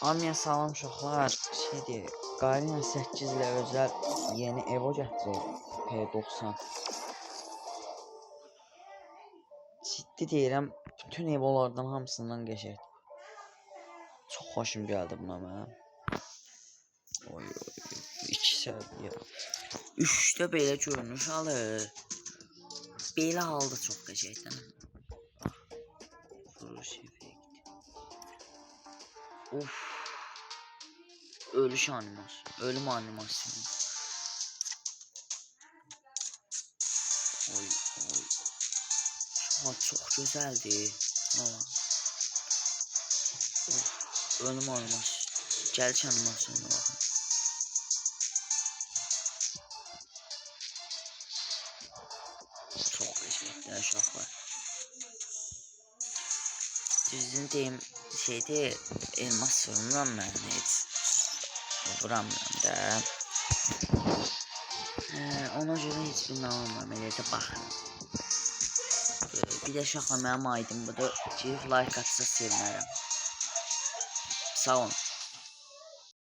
Hamıya salam uşaqlar. Şeydir, Qarina 8 ilə özəl yeni Evo gətirib. P90. Ciddi deyirəm, bütün Evolardan hamısından qəşəngdir. Çox xoşum gəldi buna mənim. Oy, 2 səviyyə. 3-də belə görünüş alır. Belə halda çox qəşəngdir. Vuruş effekti. Of. Ölüş animasyon. Ölüm animasyonu. Oy oy. Çok güzeldi. Valla. Ölüm animasyonu. Gəliş animasyonuna bakın. Çok qəşəngdir uşaqlar. Düzünü deyim, şeydə elmas vururam mən heç. Vuramıram da. Ona görə heç bir almam, elə də baxın. Bir də uşaqlar mənim aydım budur. Like atsa sevinərəm. Sağ olun.